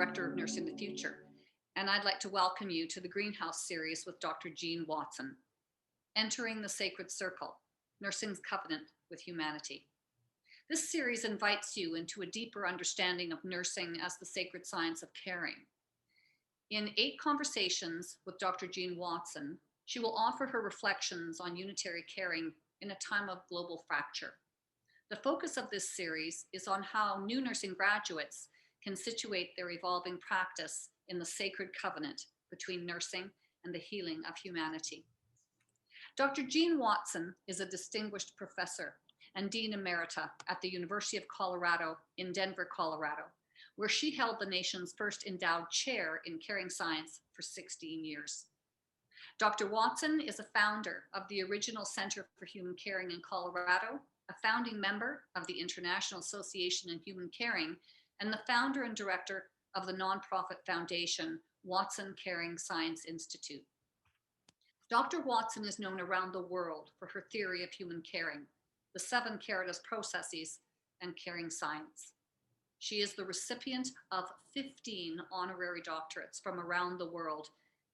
Director of Nursing the Future, and I'd like to welcome you to the Greenhouse series with Dr. Jean Watson, Entering the Sacred Circle, Nursing's Covenant with Humanity. This series invites you into a deeper understanding of nursing as the sacred science of caring. In 8 conversations with Dr. Jean Watson, she will offer her reflections on unitary caring in a time of global fracture. The focus of this series is on how new nursing graduates can situate their evolving practice in the sacred covenant between nursing and the healing of humanity. Dr. Jean Watson is a distinguished professor and Dean Emerita at the University of Colorado in Denver, Colorado, where she held the nation's first endowed chair in caring science for 16 years. Dr. Watson is a founder of the original Center for Human Caring in Colorado, a founding member of the International Association in Human Caring, and the founder and director of the nonprofit foundation Watson Caring Science Institute. Dr. Watson is known around the world for her theory of human caring, the 7 caritas processes, and caring science. She is the recipient of 15 honorary doctorates from around the world,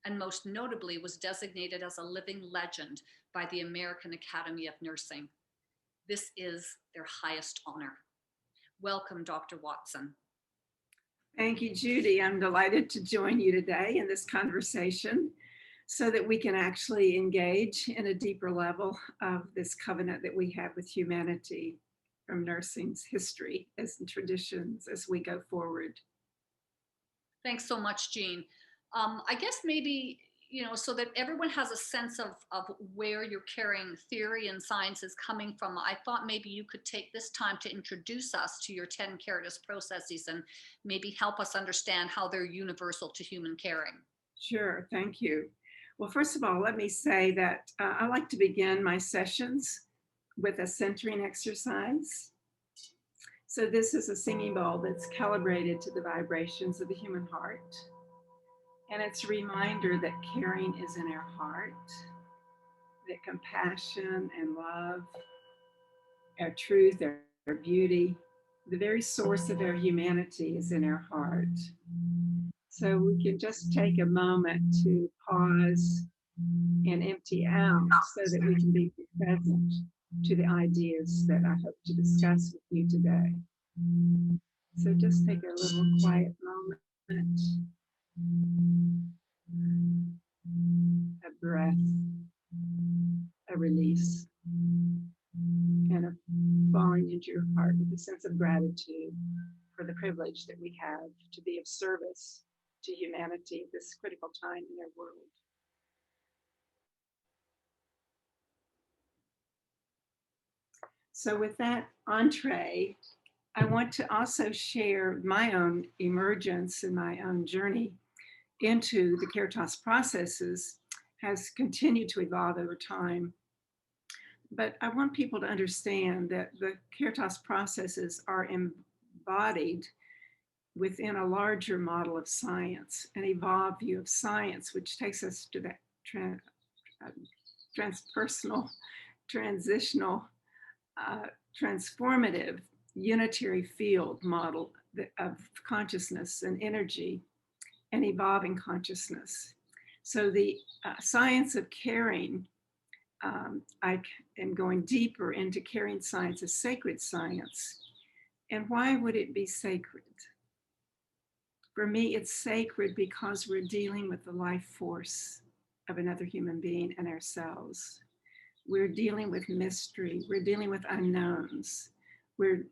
and most notably was designated as a living legend by the American Academy of Nursing. This is their highest honor. Welcome, Dr. Watson. Thank you, Judy. I'm delighted to join you today in this conversation so that we can actually engage in a deeper level of this covenant that we have with humanity from nursing's history and traditions as we go forward. Thanks so much, Jean. I guess maybe, so that everyone has a sense of where your caring theory and science is coming from, I thought maybe you could take this time to introduce us to your 10 caritas processes and maybe help us understand how they're universal to human caring. Sure, thank you. Well, first of all, let me say that I like to begin my sessions with a centering exercise. So this is a singing bowl that's calibrated to the vibrations of the human heart. And it's a reminder that caring is in our heart, that compassion and love, our truth, our beauty, the very source of our humanity is in our heart. So we can just take a moment to pause and empty out so that we can be present to the ideas that I hope to discuss with you today. So just take a little quiet moment. A breath, a release, and a falling into your heart with a sense of gratitude for the privilege that we have to be of service to humanity at this critical time in our world. So with that entree, I want to also share my own emergence and my own journey into the caritas processes has continued to evolve over time. But I want people to understand that the caritas processes are embodied within a larger model of science, an evolved view of science, which takes us to that transpersonal, transitional, transformative, unitary field model of consciousness and energy and evolving consciousness. So the science of caring, I am going deeper into caring science as sacred science. And why would it be sacred? For me, it's sacred because we're dealing with the life force of another human being and ourselves. We're dealing with mystery. We're dealing with unknowns. We're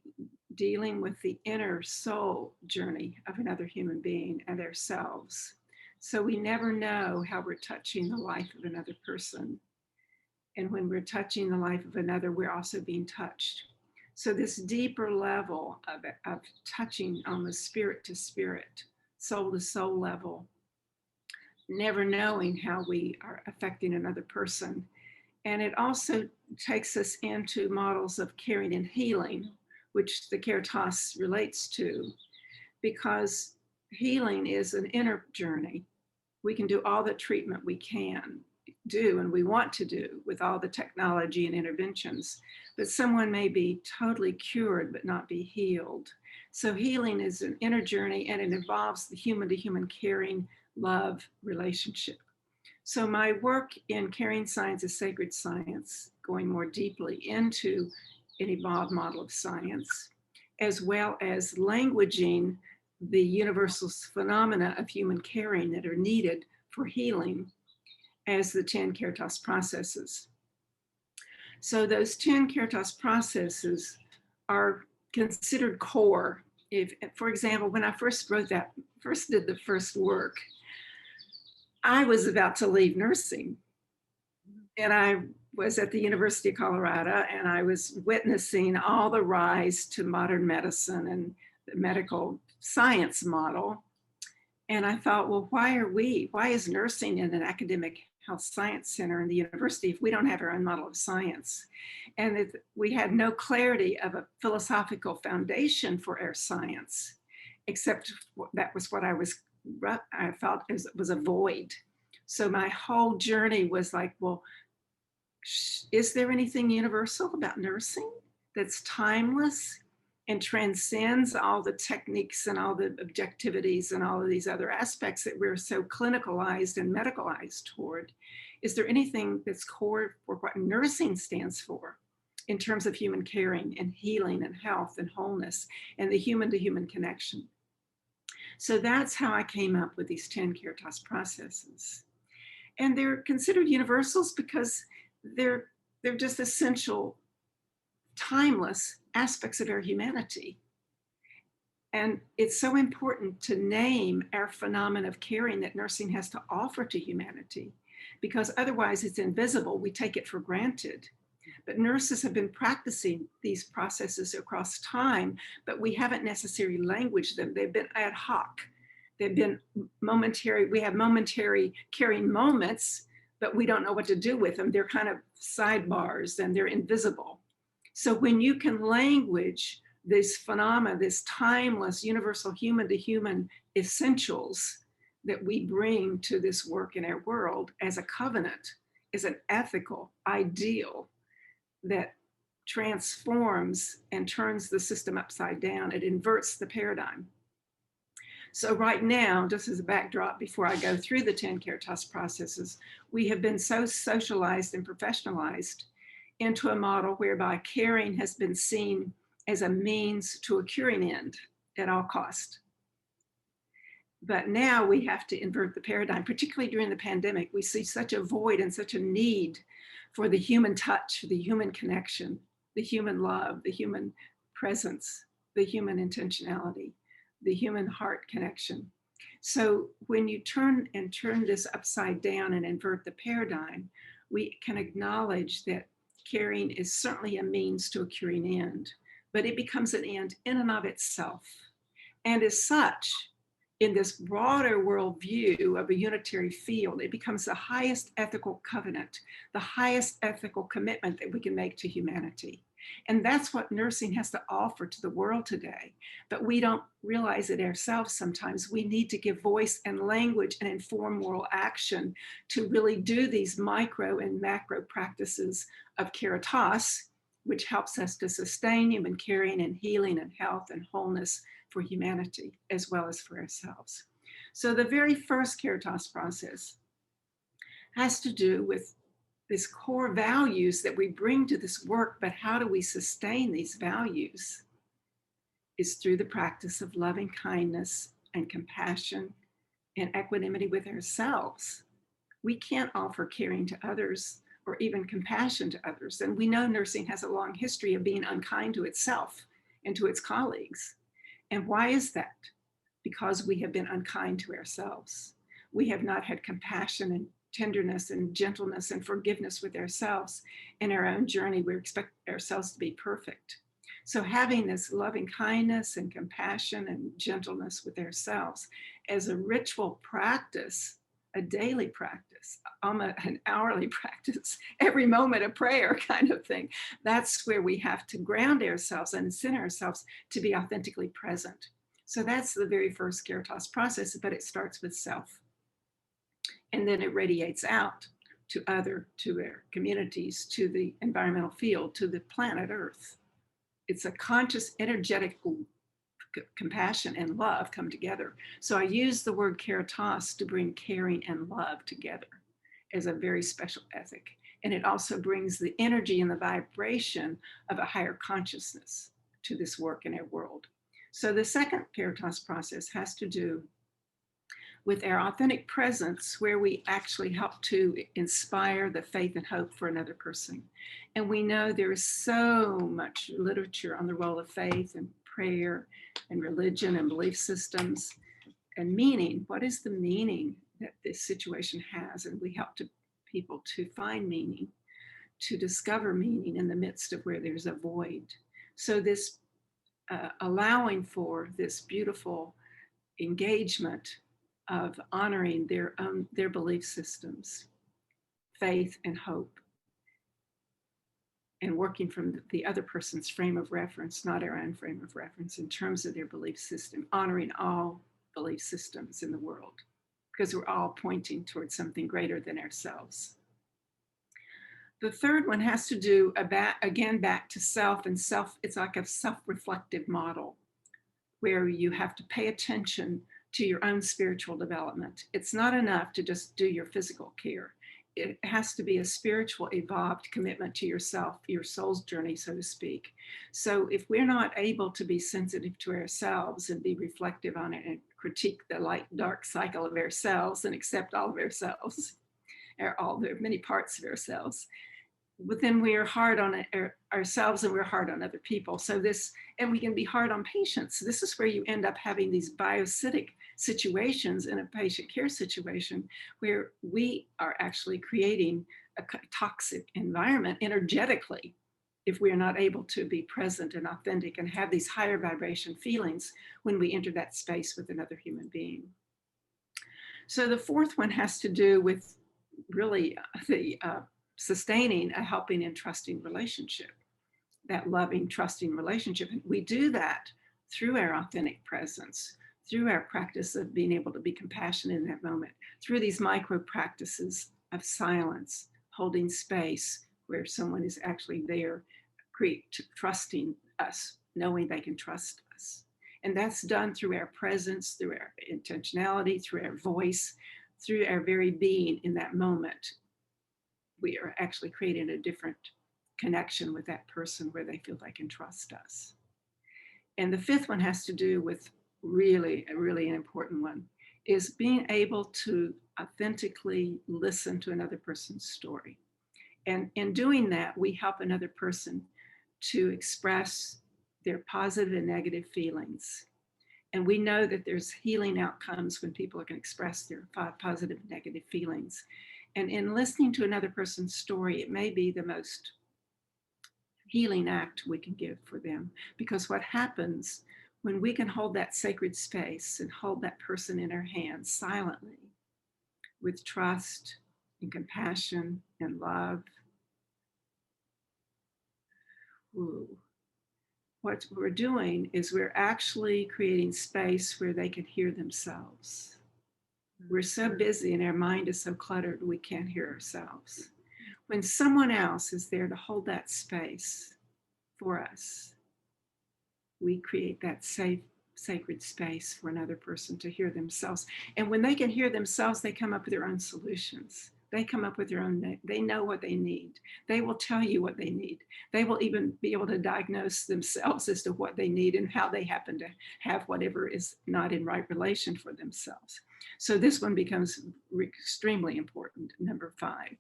dealing with the inner soul journey of another human being and ourselves. So we never know how we're touching the life of another person. And when we're touching the life of another, we're also being touched. So this deeper level of touching on the spirit to spirit, soul to soul level, never knowing how we are affecting another person. And it also takes us into models of caring and healing, which the caritas relates to, because healing is an inner journey. We can do all the treatment we can, do and we want to do with all the technology and interventions. But someone may be totally cured but not be healed. So healing is an inner journey, and it involves the human to human caring, love relationship. So my work in Caring Science is Sacred Science, going more deeply into an evolved model of science, as well as languaging the universal phenomena of human caring that are needed for healing as the 10 caritas processes. So those 10 caritas processes are considered core. If, for example, when I first did the first work, I was about to leave nursing, and I was at the University of Colorado, and I was witnessing all the rise to modern medicine and the medical science model. And I thought, well, why is nursing in an academic health science center in the university if we don't have our own model of science? And we had no clarity of a philosophical foundation for our science, except that was what I felt was a void. So my whole journey was like, well, is there anything universal about nursing that's timeless and transcends all the techniques and all the objectivities and all of these other aspects that we're so clinicalized and medicalized toward? Is there anything that's core for what nursing stands for in terms of human caring and healing and health and wholeness and the human to human connection? So that's how I came up with these 10 caritas processes. And they're considered universals because they're just essential, timeless aspects of our humanity. And it's so important to name our phenomenon of caring that nursing has to offer to humanity, because otherwise it's invisible. We take it for granted. But nurses have been practicing these processes across time, but we haven't necessarily languaged them. They've been ad hoc. They've been momentary. We have momentary caring moments, but we don't know what to do with them. They're kind of sidebars and they're invisible. So when you can language this phenomena, this timeless, universal human to human essentials that we bring to this work in our world as a covenant, as an ethical ideal that transforms and turns the system upside down, it inverts the paradigm. So right now, just as a backdrop before I go through the 10 caritas processes, we have been so socialized and professionalized into a model whereby caring has been seen as a means to a curing end at all cost. But now we have to invert the paradigm, particularly during the pandemic. We see such a void and such a need for the human touch, the human connection, the human love, the human presence, the human intentionality, the human heart connection. So when you turn this upside down and invert the paradigm, we can acknowledge that caring is certainly a means to a curing end, but it becomes an end in and of itself. And as such, in this broader worldview of a unitary field, it becomes the highest ethical covenant, the highest ethical commitment that we can make to humanity. And that's what nursing has to offer to the world today. But we don't realize it ourselves sometimes. We need to give voice and language and inform moral action to really do these micro and macro practices of caritas, which helps us to sustain human caring and healing and health and wholeness for humanity, as well as for ourselves. So the very first caritas process has to do with these core values that we bring to this work, but how do we sustain these values? Is through the practice of loving kindness and compassion and equanimity with ourselves. We can't offer caring to others or even compassion to others. And we know nursing has a long history of being unkind to itself and to its colleagues. And why is that? Because we have been unkind to ourselves. We have not had compassion and tenderness and gentleness and forgiveness with ourselves in our own journey. We expect ourselves to be perfect. So having this loving kindness and compassion and gentleness with ourselves as a ritual practice, a daily practice, an hourly practice, every moment a prayer kind of thing. That's where we have to ground ourselves and center ourselves to be authentically present. So that's the very first caritas process, but it starts with self. And then it radiates out to our communities, to the environmental field, to the planet Earth. It's a conscious, energetic compassion and love come together. So I use the word caritas to bring caring and love together as a very special ethic. And it also brings the energy and the vibration of a higher consciousness to this work in our world. So the second caritas process has to do with our authentic presence, where we actually help to inspire the faith and hope for another person. And we know there is so much literature on the role of faith and prayer and religion and belief systems and meaning. What is the meaning that this situation has? And we help people to find meaning, to discover meaning in the midst of where there's a void. So this allowing for this beautiful engagement of honoring their belief systems, faith and hope, and working from the other person's frame of reference, not our own frame of reference, in terms of their belief system, honoring all belief systems in the world, because we're all pointing towards something greater than ourselves. The third one has to do again back to self, and self, it's like a self-reflective model where you have to pay attention to your own spiritual development. It's not enough to just do your physical care. It has to be a spiritual, evolved commitment to yourself, your soul's journey, so to speak. So if we're not able to be sensitive to ourselves and be reflective on it and critique the light-dark cycle of ourselves and accept all of ourselves, all the many parts of ourselves, but then we are hard on ourselves and we're hard on other people. So and we can be hard on patients. This is where you end up having these bioacidic situations in a patient care situation where we are actually creating a toxic environment energetically if we are not able to be present and authentic and have these higher vibration feelings when we enter that space with another human being. So the fourth one has to do with really the sustaining a helping and trusting relationship, that loving, trusting relationship. And we do that through our authentic presence, through our practice of being able to be compassionate in that moment, through these micro practices of silence, holding space where someone is actually there, trusting us, knowing they can trust us. And that's done through our presence, through our intentionality, through our voice, through our very being in that moment. We are actually creating a different connection with that person where they feel they can trust us. And the fifth one has to do with really an important one, is being able to authentically listen to another person's story. And in doing that, we help another person to express their positive and negative feelings. And we know that there's healing outcomes when people can express their positive and negative feelings. And in listening to another person's story, it may be the most healing act we can give for them. Because what happens when we can hold that sacred space and hold that person in our hands silently with trust and compassion and love, what we're doing is we're actually creating space where they can hear themselves. We're so busy and our mind is so cluttered, we can't hear ourselves. When someone else is there to hold that space for us, we create that safe, sacred space for another person to hear themselves. And when they can hear themselves, they come up with their own solutions. They come up with their own, they know what they need. They will tell you what they need. They will even be able to diagnose themselves as to what they need and how they happen to have whatever is not in right relation for themselves. So this one becomes extremely important, number 5.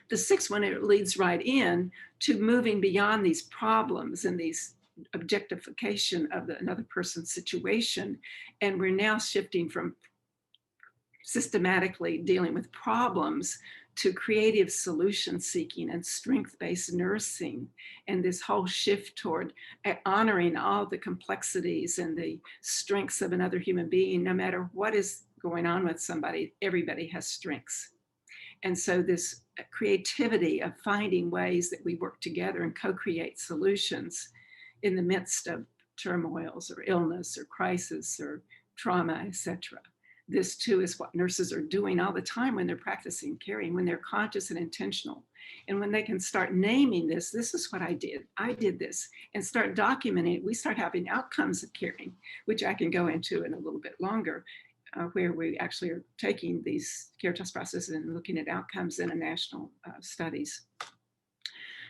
The 6th one, it leads right in to moving beyond these problems and these objectification of another person's situation. And we're now shifting from systematically dealing with problems to creative solution seeking and strength-based nursing, and this whole shift toward honoring all the complexities and the strengths of another human being. No matter what is going on with somebody, everybody has strengths. And so this creativity of finding ways that we work together and co-create solutions in the midst of turmoils or illness or crisis or trauma, etc. this too is what nurses are doing all the time when they're practicing caring, when they're conscious and intentional. And when they can start naming this is what I did this, and start documenting it, we start having outcomes of caring, which I can go into in a little bit longer, where we actually are taking these caritas processes and looking at outcomes in a national studies.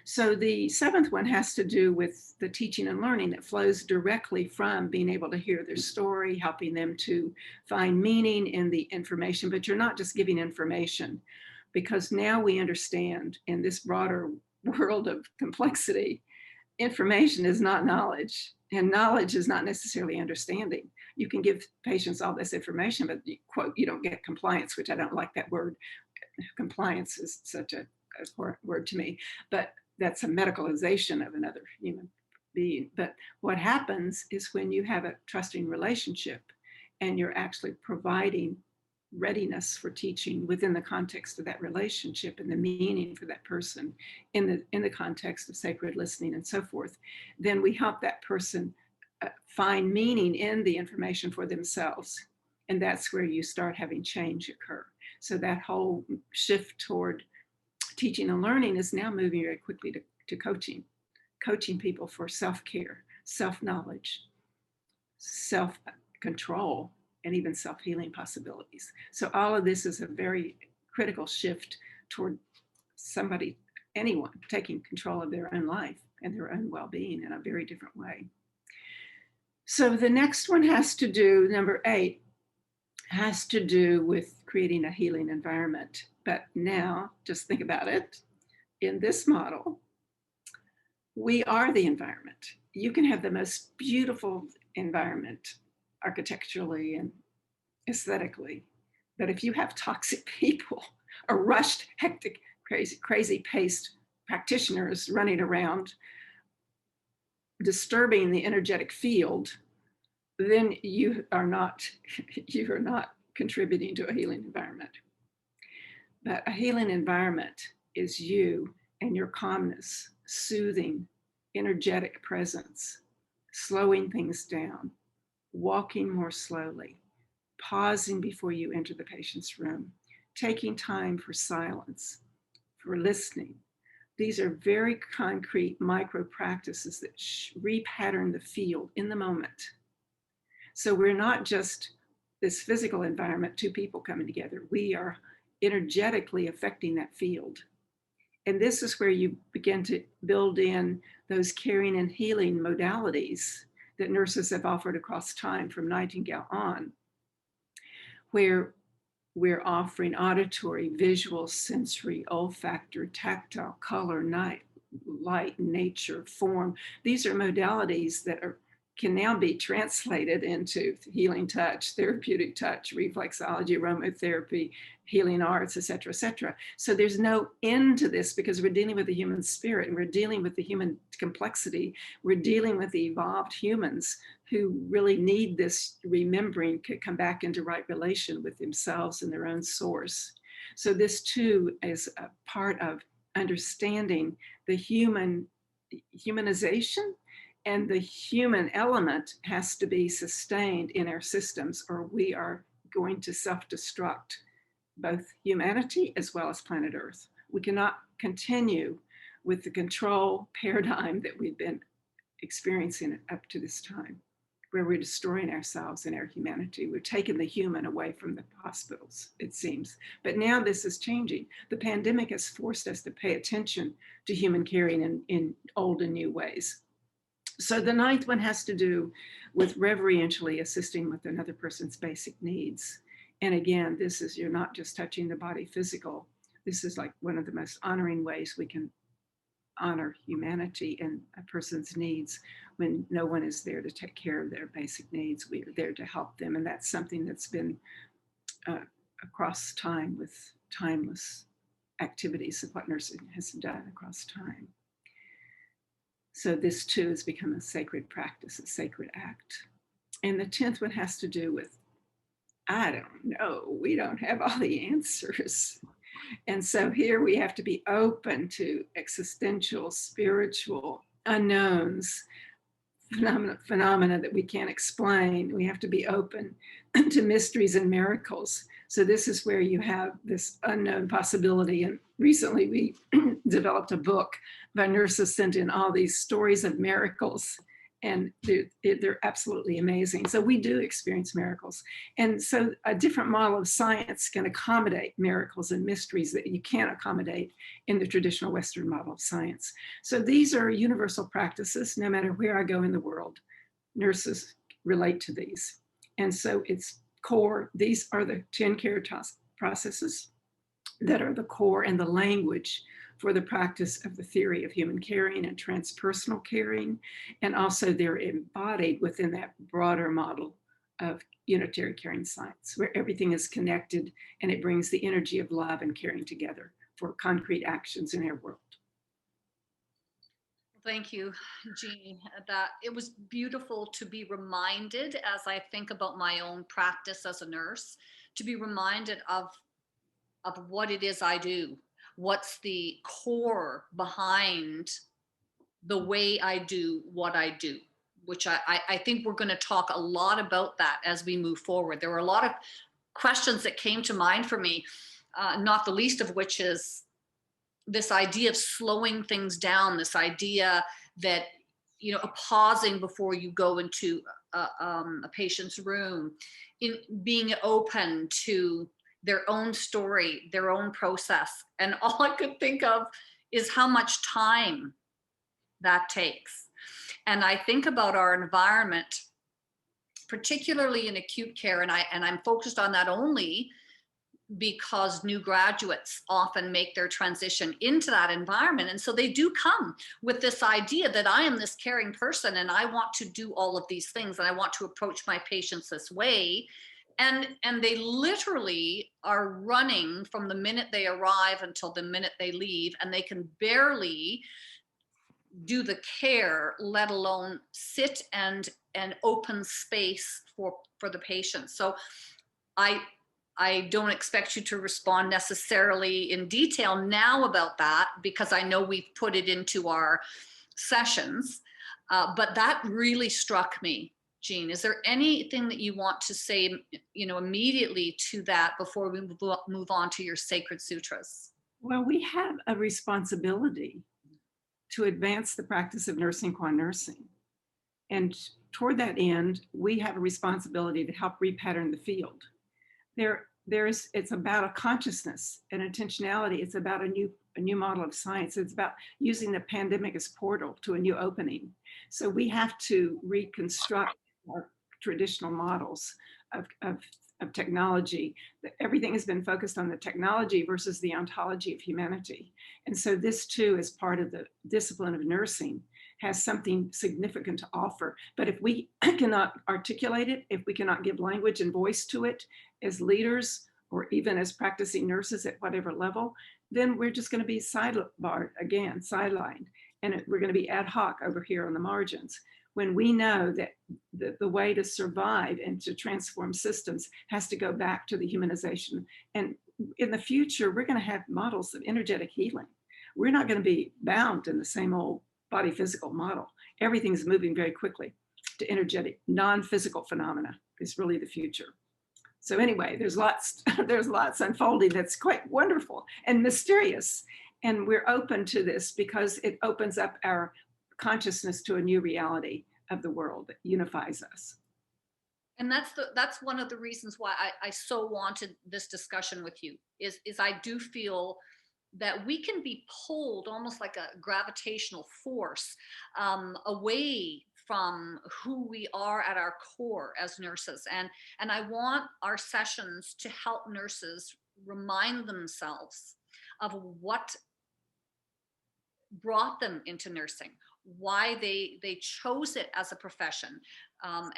So the seventh one has to do with the teaching and learning that flows directly from being able to hear their story, helping them to find meaning in the information. But you're not just giving information, because now we understand in this broader world of complexity, information is not knowledge, and knowledge is not necessarily understanding. You can give patients all this information, but quote, you don't get compliance, which I don't like that word. Compliance is such a poor word to me, but that's a medicalization of another human being. But what happens is when you have a trusting relationship and you're actually providing readiness for teaching within the context of that relationship and the meaning for that person in the context of sacred listening and so forth, then we help that person find meaning in the information for themselves. And that's where you start having change occur. So that whole shift toward teaching and learning is now moving very quickly to coaching people for self-care, self-knowledge, self-control, and even self-healing possibilities. So all of this is a very critical shift toward anyone taking control of their own life and their own well-being in a very different way. So the next one has to do, number 8, has to do with creating a healing environment. But now, just think about it. In this model, we are the environment. You can have the most beautiful environment architecturally and aesthetically, but if you have toxic people or rushed, hectic, crazy paced practitioners running around disturbing the energetic field, then you are not contributing to a healing environment. But a healing environment is you and your calmness, soothing, energetic presence, slowing things down, walking more slowly, pausing before you enter the patient's room, taking time for silence, for listening. These are very concrete micro practices that repattern the field in the moment. So we're not just this physical environment, two people coming together. We are energetically affecting that field. And this is where you begin to build in those caring and healing modalities that nurses have offered across time from Nightingale on, where we're offering auditory, visual, sensory, olfactory, tactile, color, light, nature, form. These are modalities that can now be translated into healing touch, therapeutic touch, reflexology, aromatherapy, healing arts, et cetera, et cetera. So there's no end to this, because we're dealing with the human spirit, and we're dealing with the human complexity. We're dealing with the evolved humans who really need this remembering to come back into right relation with themselves and their own source. So this too is a part of understanding the humanization, and the human element has to be sustained in our systems, or we are going to self-destruct both humanity as well as planet Earth. We cannot continue with the control paradigm that we've been experiencing up to this time, where we're destroying ourselves and our humanity. We're taking the human away from the hospitals, it seems. But now this is changing. The pandemic has forced us to pay attention to human caring in old and new ways. So the 9th one has to do with reverentially assisting with another person's basic needs. And again, this is, you're not just touching the body physical. This is like one of the most honoring ways we can honor humanity and a person's needs when no one is there to take care of their basic needs. We are there to help them. And that's something that's been across time with timeless activities of what nursing has done across time. So this too has become a sacred practice, a sacred act. And the 10th one has to do with, I don't know, we don't have all the answers. And so here we have to be open to existential, spiritual unknowns, phenomena that we can't explain. We have to be open to mysteries and miracles. So this is where you have this unknown possibility. And recently we developed a book by nurses sent in all these stories of miracles, and they're absolutely amazing. So we do experience miracles. And so a different model of science can accommodate miracles and mysteries that you can't accommodate in the traditional Western model of science. So these are universal practices. No matter where I go in the world, nurses relate to these. And so it's core. These are the 10 caritas processes that are the core and the language for the practice of the theory of human caring and transpersonal caring. And also they're embodied within that broader model of unitary caring science, where everything is connected and it brings the energy of love and caring together for concrete actions in our world. Thank you, Jean. That it was beautiful to be reminded, as I think about my own practice as a nurse, to be reminded of what it is I do, what's the core behind the way I do what I do, which I think we're going to talk a lot about that as we move forward. There were a lot of questions that came to mind for me, not the least of which is this idea of slowing things down, this idea that, you know, a pausing before you go into a patient's room, in being open to their own story, their own process. And all I could think of is how much time that takes. And I think about our environment, particularly in acute care, and I'm focused on that only because new graduates often make their transition into that environment. And so they do come with this idea that I am this caring person and I want to do all of these things and I want to approach my patients this way. And they literally are running from the minute they arrive until the minute they leave, and they can barely do the care, let alone sit and open space for the patient. So I don't expect you to respond necessarily in detail now about that, because I know we've put it into our sessions, but that really struck me. Jean, is there anything that you want to say, you know, immediately to that before we move on to your sacred sutras? Well, we have a responsibility to advance the practice of nursing qua nursing. And toward that end, we have a responsibility to help repattern the field. It's about a consciousness and intentionality. It's about a new model of science. It's about using the pandemic as portal to a new opening. So we have to reconstruct our traditional models of technology. Everything has been focused on the technology versus the ontology of humanity. And so this too, as part of the discipline of nursing, has something significant to offer. But if we cannot articulate it, if we cannot give language and voice to it as leaders, or even as practicing nurses at whatever level, then we're just going to be sidelined, and we're going to be ad hoc over here on the margins. When we know that the way to survive and to transform systems has to go back to the humanization. And in the future, we're going to have models of energetic healing. We're not going to be bound in the same old body physical model. Everything's moving very quickly to energetic, non-physical phenomena is really the future. So anyway, there's lots unfolding that's quite wonderful and mysterious. And we're open to this because it opens up our consciousness to a new reality of the world that unifies us. And that's one of the reasons why I so wanted this discussion with you, is I do feel that we can be pulled almost like a gravitational force away from who we are at our core as nurses. And I want our sessions to help nurses remind themselves of what brought them into nursing, why they chose it as a profession, and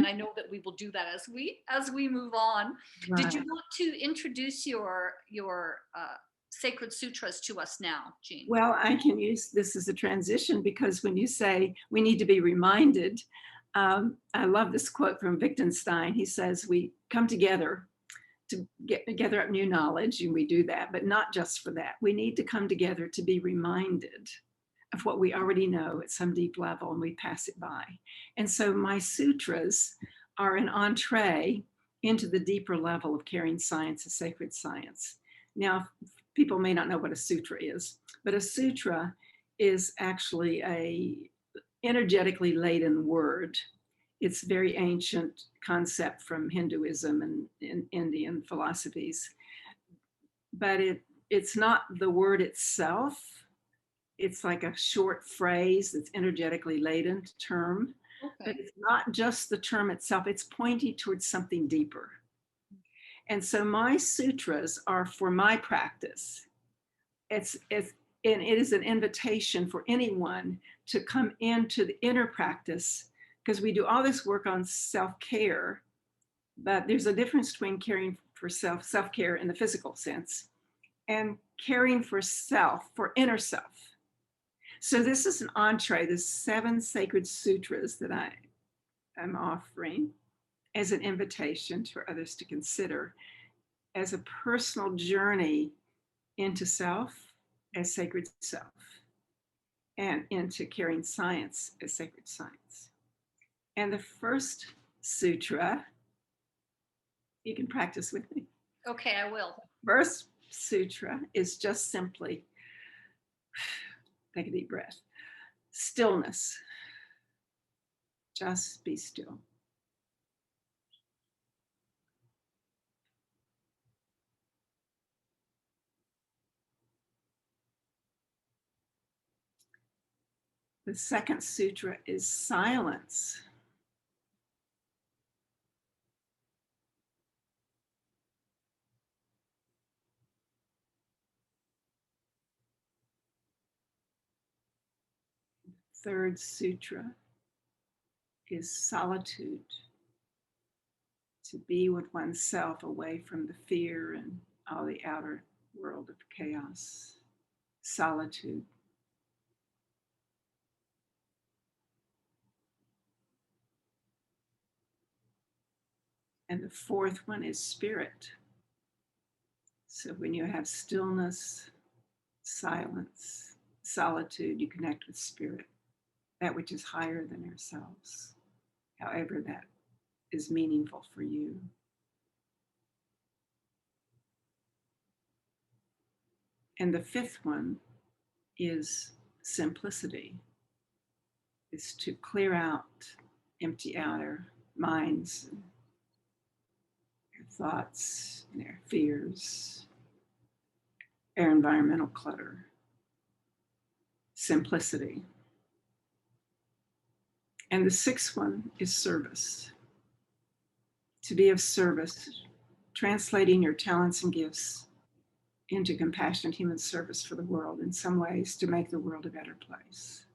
I know that we will do that as we move on. Right. Did you want to introduce your sacred sutras to us now, Jean? Well, I can use this as a transition, because when you say we need to be reminded, I love this quote from Wittgenstein. He says, we come together to gather up new knowledge, and we do that, but not just for that. We need to come together to be reminded of what we already know at some deep level, and we pass it by. And so my sutras are an entree into the deeper level of carrying science as sacred science. Now, people may not know what a sutra is, but a sutra is actually a energetically laden word. It's a very ancient concept from Hinduism and Indian philosophies. But it's not the word itself. It's like a short phrase that's energetically laden term. Okay. But it's not just the term itself, it's pointing towards something deeper. And so my sutras are for my practice. And it is an invitation for anyone to come into the inner practice, because we do all this work on self-care, but there's a difference between caring for self-care in the physical sense, and caring for self, for inner self. So this is an entree, the 7 sacred sutras that I am offering as an invitation for others to consider as a personal journey into self as sacred self, and into carrying science as sacred science. And the first sutra, you can practice with me. Okay, I will. First sutra is just simply, take a deep breath, stillness. Just be still. The second sutra is silence. Third sutra is solitude. To be with oneself away from the fear and all the outer world of chaos. Solitude. And the fourth one is spirit. So when you have stillness, silence, solitude, you connect with spirit, that which is higher than ourselves, however that is meaningful for you. And the fifth one is simplicity, is to clear out, empty out our minds, our thoughts, and our fears, our environmental clutter. Simplicity. And the sixth one is service. To be of service, translating your talents and gifts into compassionate human service for the world in some ways to make the world a better place.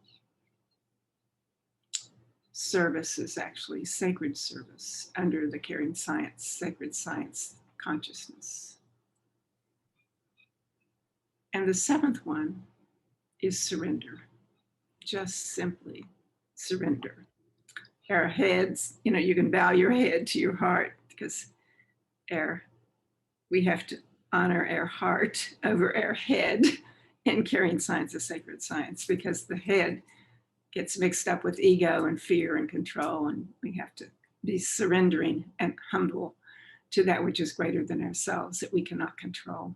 Service is actually sacred service under the caring science, sacred science consciousness. And the seventh one is surrender. Just simply surrender. Our heads, you can bow your head to your heart, because we have to honor our heart over our head in carrying science as sacred science, because the head gets mixed up with ego and fear and control, and we have to be surrendering and humble to that which is greater than ourselves, that we cannot control.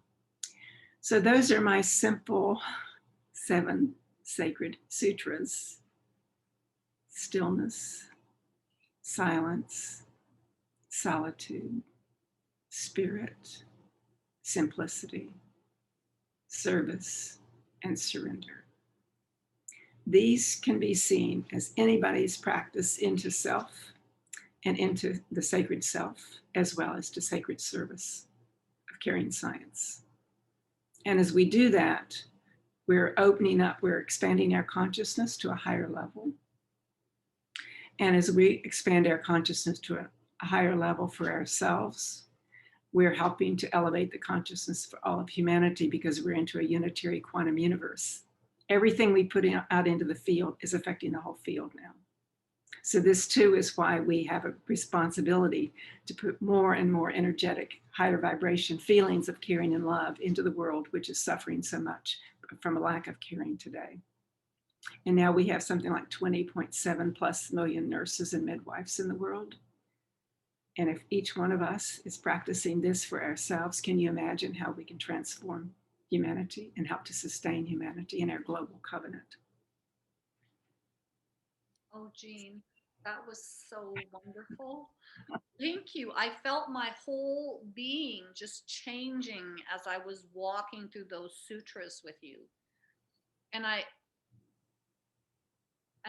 So those are my simple 7 sacred sutras: stillness, silence, solitude, spirit, simplicity, service, and surrender. These can be seen as anybody's practice into self and into the sacred self, as well as to sacred service of carrying science. And as we do that, we're opening up, we're expanding our consciousness to a higher level. And as we expand our consciousness to a higher level for ourselves, we're helping to elevate the consciousness for all of humanity, because we're into a unitary quantum universe. Everything we put out into the field is affecting the whole field now. So this too is why we have a responsibility to put more and more energetic, higher vibration feelings of caring and love into the world, which is suffering so much from a lack of caring today. And now we have something like 20.7 plus million nurses and midwives in the world. And if each one of us is practicing this for ourselves, can you imagine how we can transform humanity and help to sustain humanity in our global covenant? Oh, Jean, that was so wonderful. Thank you. I felt my whole being just changing as I was walking through those sutras with you. And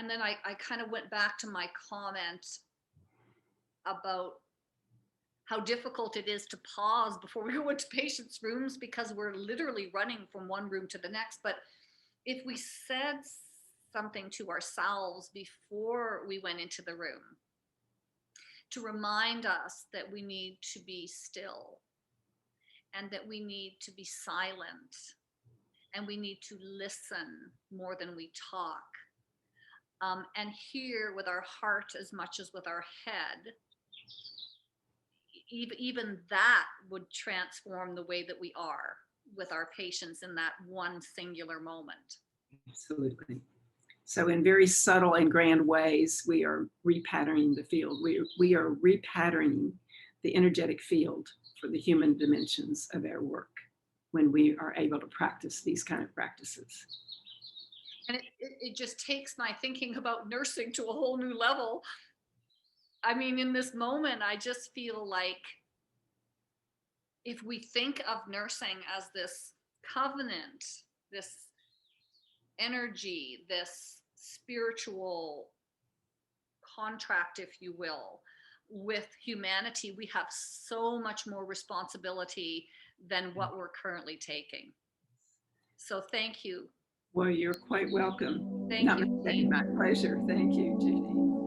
then I kind of went back to my comment about how difficult it is to pause before we go into patients' rooms because we're literally running from one room to the next. But if we said something to ourselves before we went into the room to remind us that we need to be still and that we need to be silent and we need to listen more than we talk, and hear with our heart as much as with our head, even that would transform the way that we are with our patients in that one singular moment. Absolutely. So in very subtle and grand ways, we are repatterning the field. We are repatterning the energetic field for the human dimensions of our work when we are able to practice these kind of practices. And it just takes my thinking about nursing to a whole new level. I mean, in this moment, I just feel like if we think of nursing as this covenant, this energy, this spiritual contract, if you will, with humanity, we have so much more responsibility than what we're currently taking. So thank you. Well, you're quite welcome. Thank you. Namaste. My pleasure. Thank you, Judy.